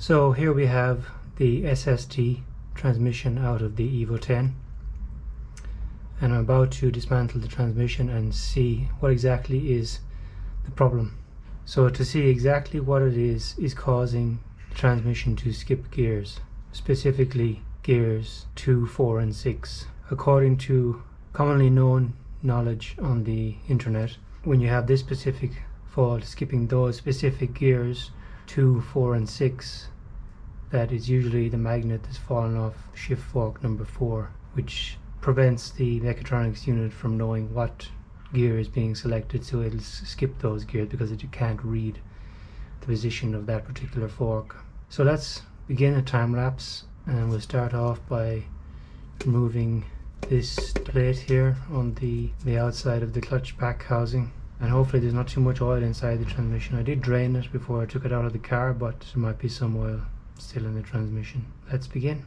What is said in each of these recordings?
So here we have the SST transmission out of the EVO 10, and I'm about to dismantle the transmission and see what exactly is the problem. So to see exactly what it is causing the transmission to skip gears, specifically gears 2, 4 and 6. According to commonly known knowledge on the internet, when you have this specific fault skipping those specific gears 2, 4 and 6, that is usually the magnet that's fallen off shift fork number 4, which prevents the mechatronics unit from knowing what gear is being selected, so it'll skip those gears because it can't read the position of that particular fork. So let's begin a time lapse, and we'll start off by removing this plate here on the outside of the clutch pack housing, and hopefully there's not too much oil inside the transmission. I did drain it before I took it out of the car, but there might be some oil still in the transmission. Let's begin.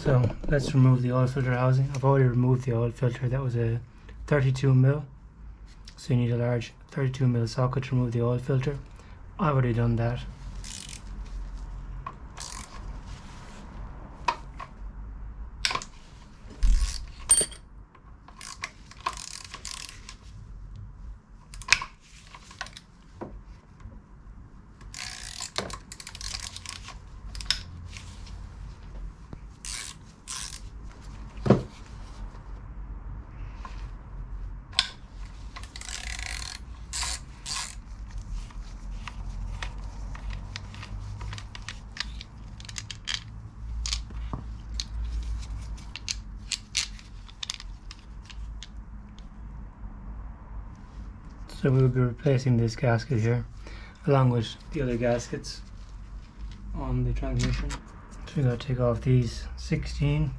So let's remove the oil filter housing. I've already removed the oil filter. That was a 32mm. So you need a large 32mm socket to remove the oil filter. I've already done that. So we will be replacing this gasket here along with the other gaskets on the transmission. So we're going to take off these 16.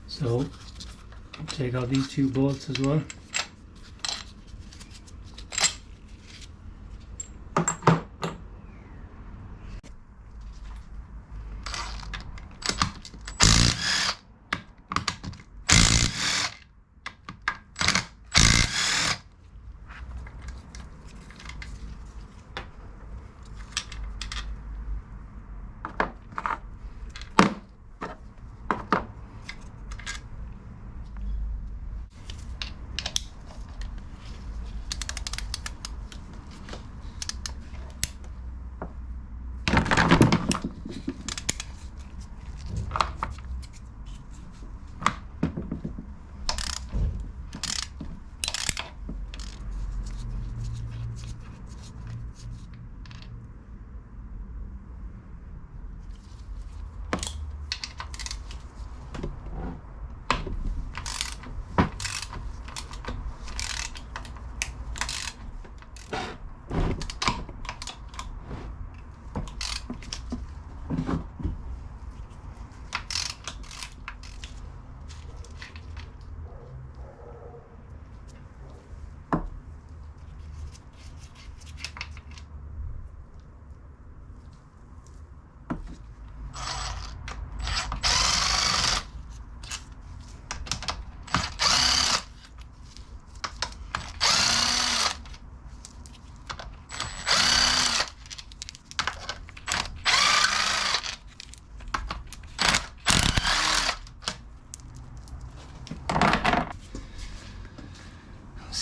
So take out these two bolts as well.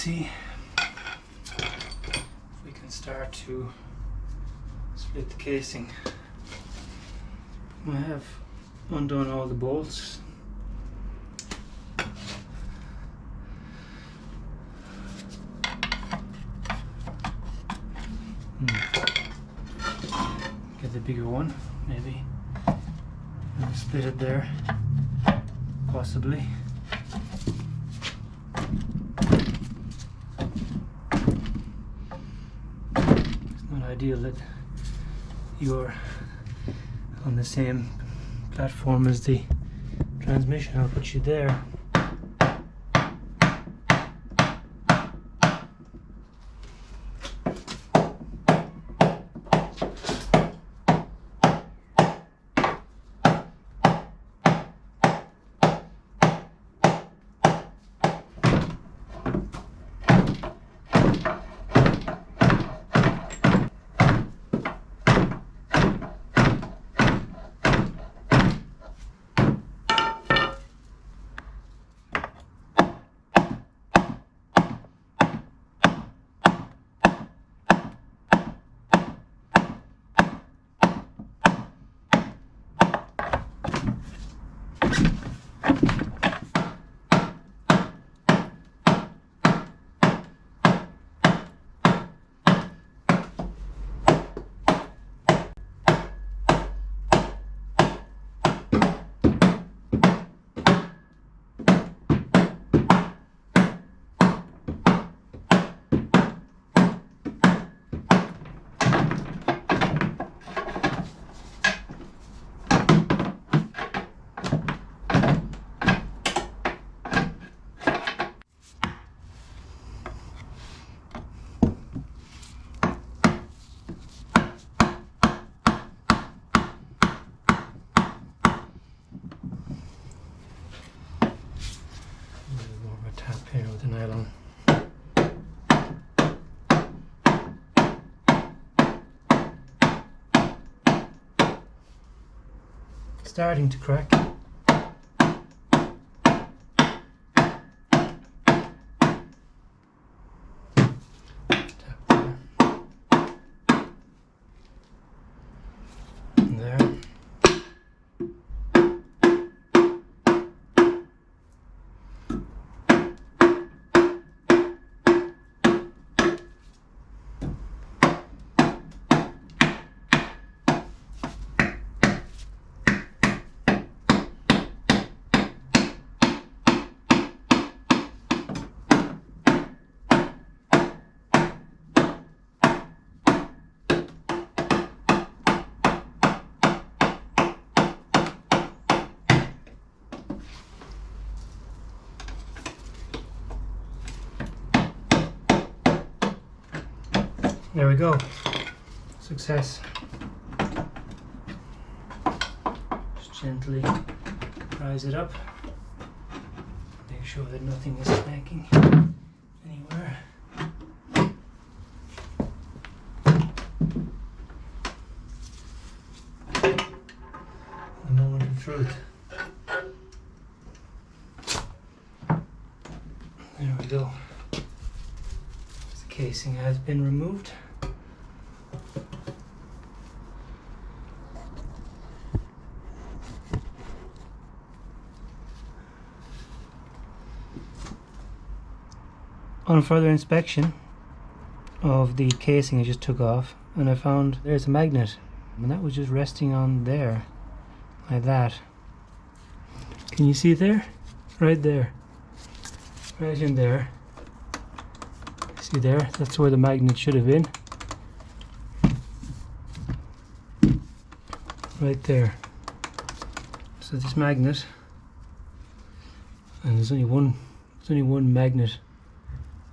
see if we can start to split the casing. I have undone all the bolts. Get the bigger one, maybe. And split it there, possibly. It's not ideal that you're on the same platform as the transmission. I'll put you there. Here with the nylon. Starting to crack. There. There we go. Success. Just gently rise it up. Make sure that nothing is snagging anywhere. The moment of truth. There we go. The casing has been removed. On further inspection of the casing I just took off, and I found there's a magnet, and that was just resting on there, like that. Can you see it there? Right there. Right in there. See there? That's where the magnet should have been. Right there. So this magnet, and there's only one magnet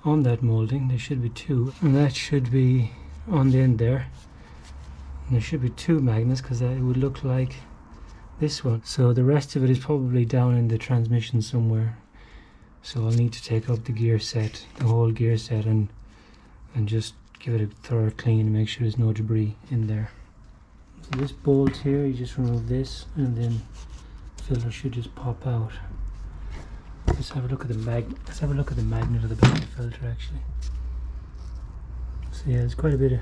on that molding. There should be two, and that should be on the end there, and there should be two magnets because it would look like this one. So the rest of it is probably down in the transmission somewhere, so I'll need to take up the gear set, the whole gear set, and just give it a thorough clean and make sure there's no debris in there. So this bolt here, you just remove this, and then the filter should just pop out. This Let's have a look at the magnet of the back filter actually. So yeah, there's quite a bit of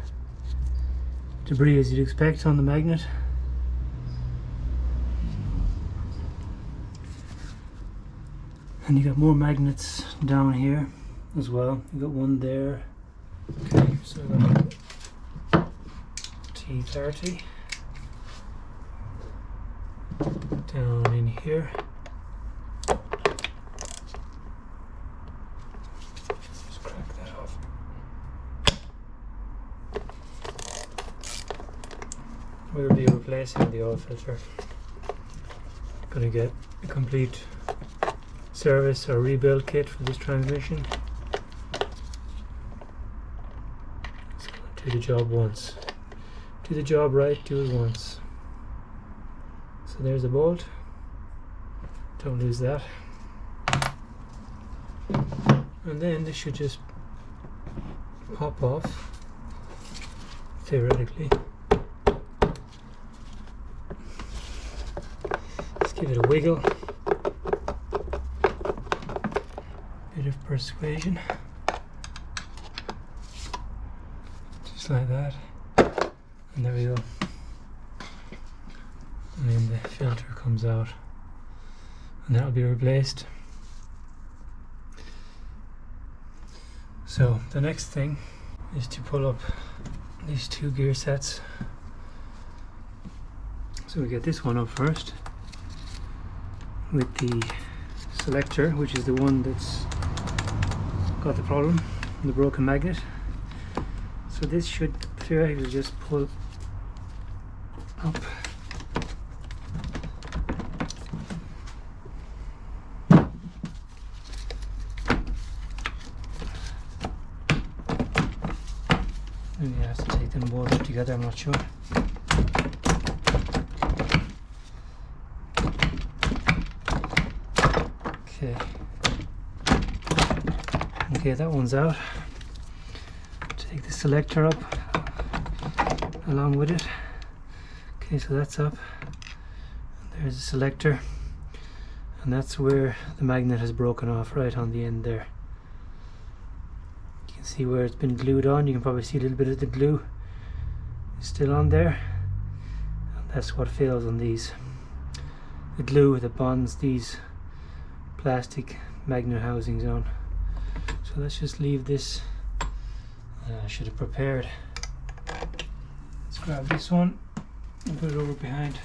debris as you'd expect on the magnet. And you got more magnets down here as well. You got one there. Okay, so T30 down in here. Just crack that off. We'll be replacing the oil filter. Gonna get a complete service or rebuild kit for this transmission. Do the job once. Do the job right, do it once. So there's a bolt. Don't lose that. And then this should just pop off, theoretically. Let's give it a wiggle. Bit of persuasion. Like that, and there we go, and then the filter comes out and that'll be replaced. So the next thing is to pull up these two gear sets. So we get this one up first with the selector, which is the one that's got the problem, the broken magnet. So this should theoretically just pull up. Maybe I have to take them both up together, I'm not sure. Okay. Okay, that one's out. Take the selector up along with it. Okay, so that's up. And there's the selector, and that's where the magnet has broken off, right on the end there. You can see where it's been glued on. You can probably see a little bit of the glue is still on there, and that's what fails on these. The glue that bonds these plastic magnet housings on. So let's just leave this. I should have prepared. Let's grab this one and put it over behind.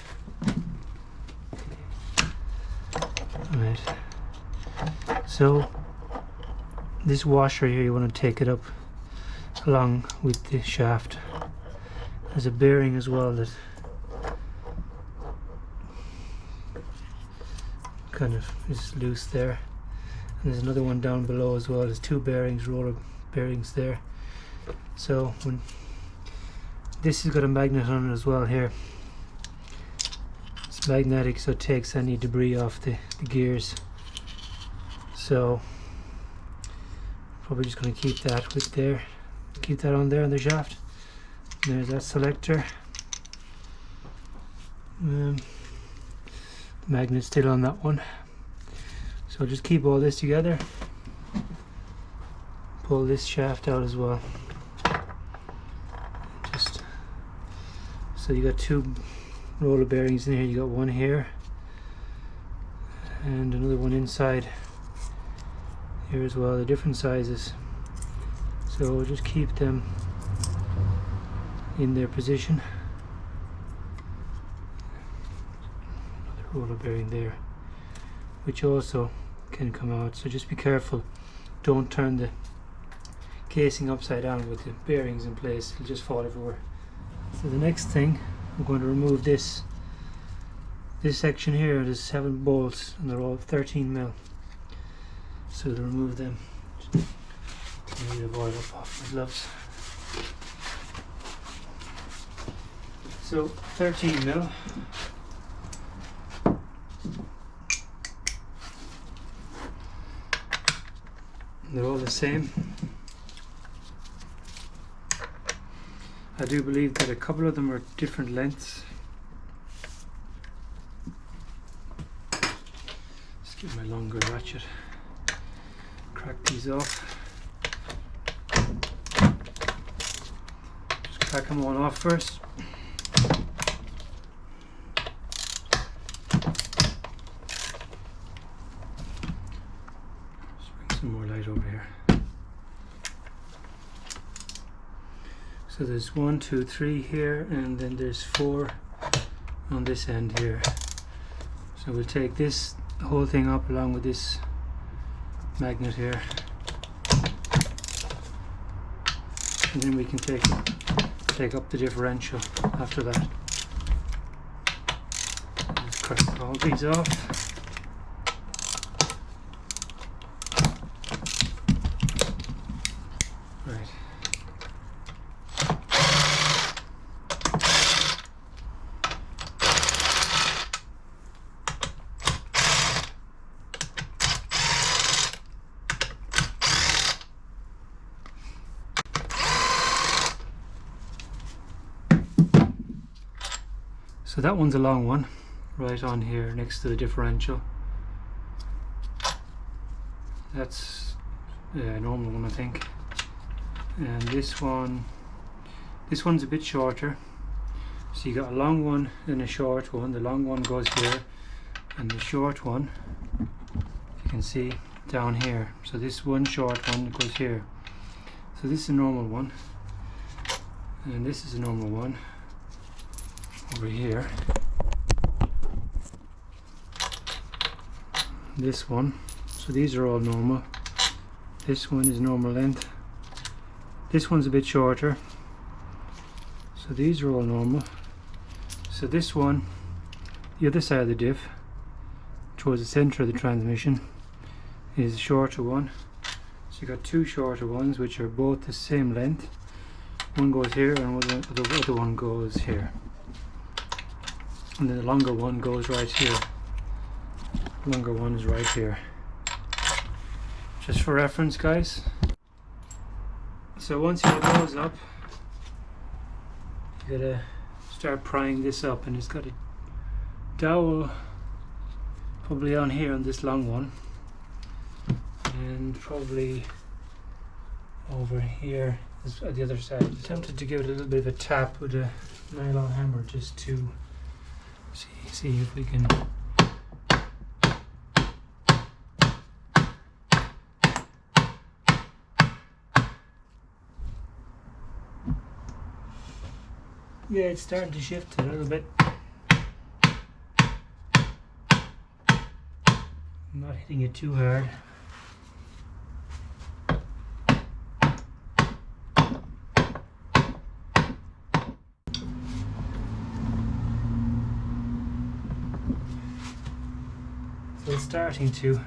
Alright. So this washer here, you want to take it up along with the shaft. There's a bearing as well that kind of is loose there. And there's another one down below as well. There's two bearings, roller bearings there. So when this has got a magnet on it as well here. It's magnetic, so it takes any debris off the gears. So probably just going to keep that with there. Keep that on there on the shaft. And there's that selector. The magnet's still on that one. So just keep all this together. Pull this shaft out as well. Just so you got two roller bearings in here. You got one here and another one inside here as well. They're different sizes, so we'll just keep them in their position. Another roller bearing there, which also can come out, so just be careful. Don't turn the casing upside down with the bearings in place, it'll just fall everywhere. So the next thing, I'm going to remove this section here. There's 7 bolts and they're all 13mm. So to remove them, I need to oil up off my gloves. So 13mm. They're all the same. I do believe that a couple of them are different lengths. Let's get my longer ratchet. crack these off. Just crack them all off first. Just bring some more light over here. So there's 1, 2, 3 here, and then there's 4 on this end here. So we'll take this whole thing up along with this magnet here, and then we can take up the differential after that. Just crack all these off. Right. So that one's a long one, right on here next to the differential. That's a normal one, I think. And this one's a bit shorter. So you got a long one and a short one. The long one goes here, and the short one, you can see down here. So this one short one goes here. So this is a normal one, and this is a normal one over here. This one, so these are all normal. This one is normal length. This one's a bit shorter, so these are all normal. So this one, the other side of the diff towards the center of the transmission, is a shorter one. So you got 2 shorter ones which are both the same length. One goes here and the other one goes here. And then the longer one goes right here. The longer one is right here. Just for reference, guys. So once you have those up, you gotta start prying this up, and it's got a dowel probably on here on this long one, and probably over here at the other side. I'm tempted to give it a little bit of a tap with a nylon hammer just to see if we can yeah, it's starting to shift a little bit. I'm not hitting it too hard. So it's starting to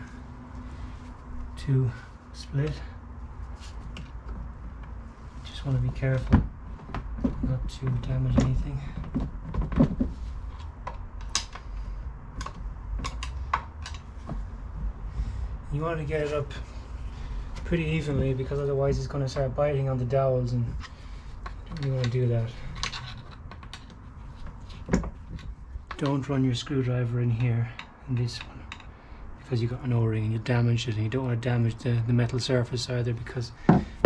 split. Just want to be careful not to damage anything. You want to get it up pretty evenly, because otherwise it's going to start biting on the dowels, and you don't really want to do that. Don't run your screwdriver in here, in this one, because you got an O-ring and you damaged it, and you don't want to damage the metal surface either, because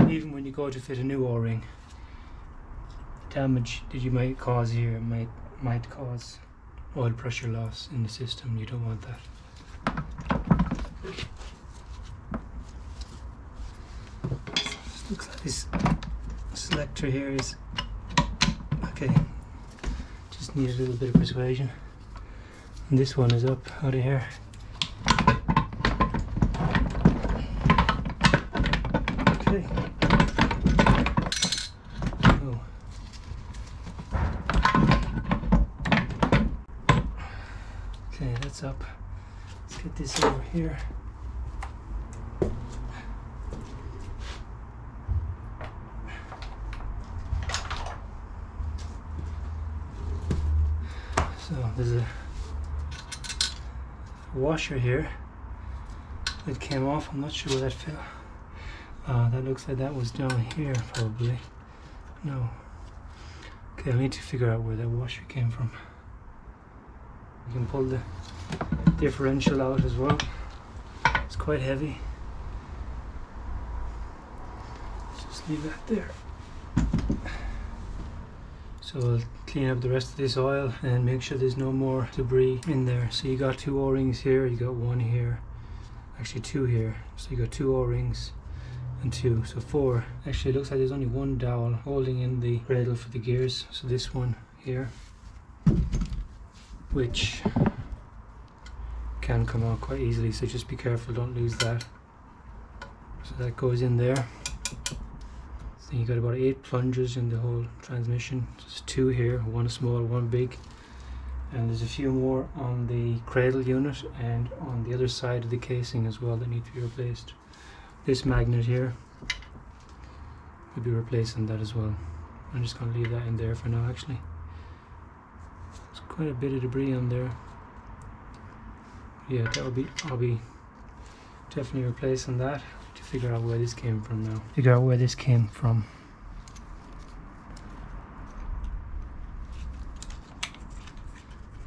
even when you go to fit a new O-ring, damage that you might cause here might cause oil pressure loss in the system. You don't want that. Looks like this selector here is okay. Just need a little bit of persuasion. And this one is up out of here. Okay. Oh. Okay, that's up. Let's get this over here. So there's a washer here that came off. I'm not sure where that fell. That looks like that was down here probably. No. Okay, I need to figure out where that washer came from. You can pull the differential out as well. It's quite heavy. leave that there. So we'll clean up the rest of this oil and make sure there's no more debris in there. So you got 2 O-rings here, you got 1 here, actually 2 here. So you got 2 O-rings and 2, so 4. Actually it looks like there's only 1 dowel holding in the cradle for the gears. So this one here, which can come out quite easily, so just be careful, don't lose that. So that goes in there. So you got about 8 plungers in the whole transmission. There's 2 here, 1 small, 1 big, and there's a few more on the cradle unit and on the other side of the casing as well that need to be replaced. This magnet here will be replacing that as well. I'm just going to leave that in there for now. Actually, there's quite a bit of debris on there. Yeah, I'll be definitely replacing that. To figure out where this came from now.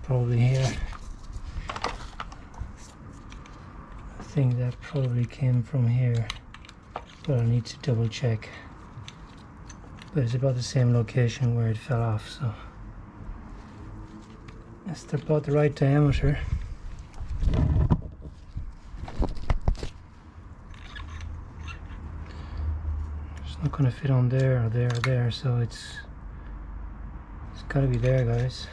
Probably here. I think that probably came from here, but I need to double check. But it's about the same location where it fell off, so it's about the right diameter. Not going to fit on there or there or there, so it's got to be there, guys.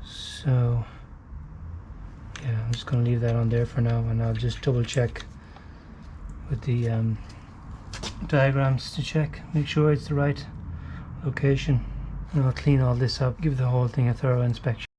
So yeah, I'm just going to leave that on there for now, and I'll just double check with the diagrams to check, make sure it's the right location, and I'll clean all this up, give the whole thing a thorough inspection.